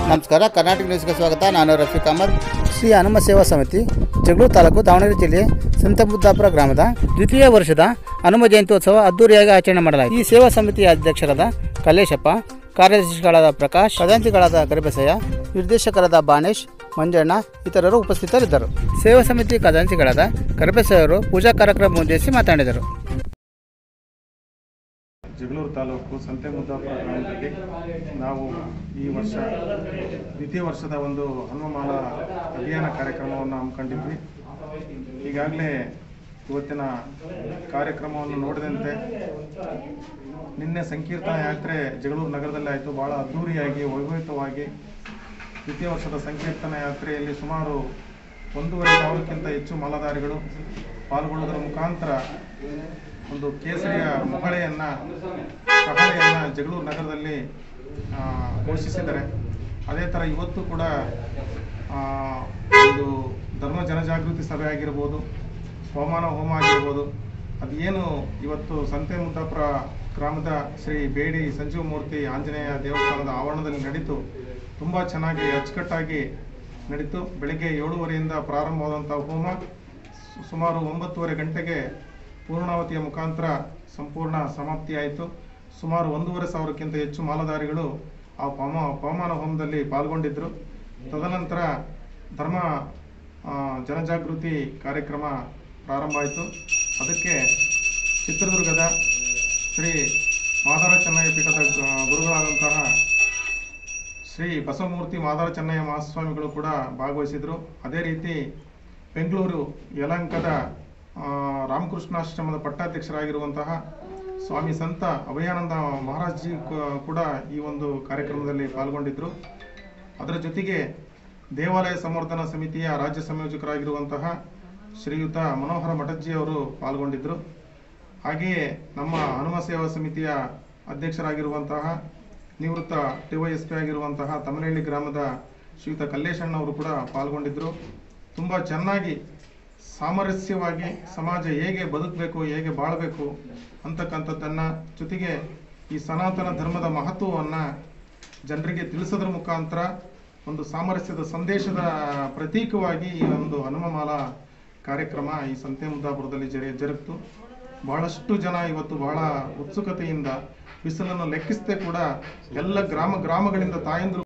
ನಮಸ್ಕಾರ, ಕರ್ನಾಟಕ ನ್ಯೂಸ್ಗೆ ಸ್ವಾಗತ. ನಾನು ರಫೀಕ್ ಅಹಮದ್. ಶ್ರೀ ಹನುಮ ಸೇವಾ ಸಮಿತಿ ಜಗಳೂರು ತಾಲೂಕು ದಾವಣಗೆರೆ ಜಿಲ್ಲೆ ಸಂತಬುದ್ದಾಪುರ ಗ್ರಾಮದ ದ್ವಿತೀಯ ವರ್ಷದ ಹನುಮ ಜಯಂತ್ಯೋತ್ಸವ ಅದ್ದೂರಿಯಾಗಿ ಆಚರಣೆ ಮಾಡಲಾಯಿತು. ಈ ಸೇವಾ ಸಮಿತಿಯ ಅಧ್ಯಕ್ಷರಾದ ಕಲ್ಲೇಶಪ್ಪ, ಕಾರ್ಯದರ್ಶಿಗಳಾದ ಪ್ರಕಾಶ್, ಖಜಾಂಚಿಗಳಾದ ಗರಿಬಸಯ್ಯ, ನಿರ್ದೇಶಕರಾದ ಬಾಣೇಶ್, ಮಂಜಣ್ಣ ಇತರರು ಉಪಸ್ಥಿತರಿದ್ದರು. ಸೇವಾ ಸಮಿತಿ ಖಜಾಂಚಿಗಳಾದ ಗರಿಬಸಯ್ಯವರು ಪೂಜಾ ಕಾರ್ಯಕ್ರಮ ಉದ್ದೇಶಿಸಿ ಮಾತನಾಡಿದರು. ಜಗಳೂರು ತಾಲೂಕು ಸಂತೆಮುದ್ದಾಪುರ ಗ್ರಾಮದಲ್ಲಿ ನಾವು ಈ ವರ್ಷ ದ್ವಿತೀಯ ವರ್ಷದ ಒಂದು ಹನುಮಾಲ ಅಭಿಯಾನ ಕಾರ್ಯಕ್ರಮವನ್ನು ಹಮ್ಮಿಕೊಂಡಿದ್ವಿ. ಈಗಾಗಲೇ ಇವತ್ತಿನ ಕಾರ್ಯಕ್ರಮವನ್ನು ನೋಡಿದಂತೆ ನಿನ್ನೆ ಸಂಕೀರ್ತನ ಯಾತ್ರೆ ಜಗಳೂರು ನಗರದಲ್ಲಿ ಆಯಿತು. ಭಾಳ ಅದ್ಧೂರಿಯಾಗಿ ವೈಭವಿತವಾಗಿ ದ್ವಿತೀಯ ವರ್ಷದ ಸಂಕೀರ್ತನ ಯಾತ್ರೆಯಲ್ಲಿ ಸುಮಾರು 1,500ಕ್ಕಿಂತ ಹೆಚ್ಚು ಮಾಲಾಧಾರಿಗಳು ಪಾಲ್ಗೊಳ್ಳುವುದರ ಮುಖಾಂತರ ಒಂದು ಕೇಸರಿಯ ಕಹಳೆಯನ್ನು ಜಗಳೂರು ನಗರದಲ್ಲಿ ಘೋಷಿಸಿದ್ದಾರೆ. ಅದೇ ಥರ ಇವತ್ತು ಕೂಡ ಒಂದು ಧರ್ಮ ಜನಜಾಗೃತಿ ಸಭೆ ಆಗಿರ್ಬೋದು, ಹವಾಮಾನ ಹೋಮ ಆಗಿರ್ಬೋದು, ಅದೇನು ಇವತ್ತು ಸಂತೆಮುದ್ದಾಪುರ ಗ್ರಾಮದ ಶ್ರೀ ಬೇಡಿ ಸಂಜೀವಮೂರ್ತಿ ಆಂಜನೇಯ ದೇವಸ್ಥಾನದ ಆವರಣದಲ್ಲಿ ನಡೀತು. ತುಂಬ ಚೆನ್ನಾಗಿ ಅಚ್ಚುಕಟ್ಟಾಗಿ ನಡೀತು. ಬೆಳಗ್ಗೆ 7:30ಯಿಂದ ಪ್ರಾರಂಭವಾದಂಥ ಹೋಮ ಸುಮಾರು 9:30 ಗಂಟೆಗೆ ಪೂರ್ಣಾವತಿಯ ಮುಖಾಂತರ ಸಂಪೂರ್ಣ ಸಮಾಪ್ತಿಯಾಯಿತು. ಸುಮಾರು 1,500ಕ್ಕಿಂತ ಹೆಚ್ಚು ಮಾಲಾಧಾರಿಗಳು ಆ ಪವಮಾನ ಹೋಮದಲ್ಲಿ ಪಾಲ್ಗೊಂಡಿದ್ದರು. ತದನಂತರ ಧರ್ಮ ಜನಜಾಗೃತಿ ಕಾರ್ಯಕ್ರಮ ಪ್ರಾರಂಭ ಆಯಿತು. ಅದಕ್ಕೆ ಚಿತ್ರದುರ್ಗದ ಶ್ರೀ ಮಾದಾರ ಚೆನ್ನಯ್ಯ ಪೀಠದ ಗುರುಗಳಾದಂತಹ ಶ್ರೀ ಬಸವಮೂರ್ತಿ ಮಾದಾರ ಚೆನ್ನಯ್ಯ ಮಹಾಸ್ವಾಮಿಗಳು ಕೂಡ ಭಾಗವಹಿಸಿದರು. ಅದೇ ರೀತಿ ಬೆಂಗಳೂರು ಯಲಹಂಕದ ರಾಮಕೃಷ್ಣಾಶ್ರಮದ ಪಟ್ಟಾಧ್ಯಕ್ಷರಾಗಿರುವಂತಹ ಸ್ವಾಮಿ ಸಂತ ಅಭಯಾನಂದ ಮಹಾರಾಜ್ಜಿ ಕೂಡ ಈ ಒಂದು ಕಾರ್ಯಕ್ರಮದಲ್ಲಿ ಪಾಲ್ಗೊಂಡಿದ್ದರು. ಅದರ ಜೊತೆಗೆ ದೇವಾಲಯ ಸಂವರ್ಧನಾ ಸಮಿತಿಯ ರಾಜ್ಯ ಸಂಯೋಜಕರಾಗಿರುವಂತಹ ಶ್ರೀಯುತ ಮನೋಹರ ಮಠಜ್ಜಿಯವರು ಪಾಲ್ಗೊಂಡಿದ್ದರು. ಹಾಗೆಯೇ ನಮ್ಮ ಹನುಮ ಸೇವಾ ಸಮಿತಿಯ ಅಧ್ಯಕ್ಷರಾಗಿರುವಂತಹ ನಿವೃತ್ತ DYSP ಆಗಿರುವಂತಹ ತಮನಹಳ್ಳಿ ಗ್ರಾಮದ ಶ್ರೀಯುತ ಕಲ್ಲೇಶಣ್ಣವರು ಕೂಡ ಪಾಲ್ಗೊಂಡಿದ್ದರು. ತುಂಬ ಚೆನ್ನಾಗಿ ಸಾಮರಸ್ಯವಾಗಿ ಸಮಾಜ ಹೇಗೆ ಬದುಕಬೇಕು, ಹೇಗೆ ಬಾಳಬೇಕು ಅಂತಕ್ಕಂಥದ್ದನ್ನು, ಜೊತೆಗೆ ಈ ಸನಾತನ ಧರ್ಮದ ಮಹತ್ವವನ್ನು ಜನರಿಗೆ ತಿಳಿಸೋದ್ರ ಮುಖಾಂತರ ಒಂದು ಸಾಮರಸ್ಯದ ಸಂದೇಶದ ಪ್ರತೀಕವಾಗಿ ಈ ಒಂದು ಹನುಮಮಾಲಾ ಕಾರ್ಯಕ್ರಮ ಈ ಸಂತೆಮುದ್ದಾಪುರದಲ್ಲಿ ಜರುಗಿತು. ಬಹಳಷ್ಟು ಜನ ಇವತ್ತು ಬಹಳ ಉತ್ಸುಕತೆಯಿಂದ ಬಿಸಿಲನ್ನು ಲೆಕ್ಕಿಸದೆ ಕೂಡ ಎಲ್ಲ ಗ್ರಾಮಗಳಿಂದ ತಾಯಂದಿರು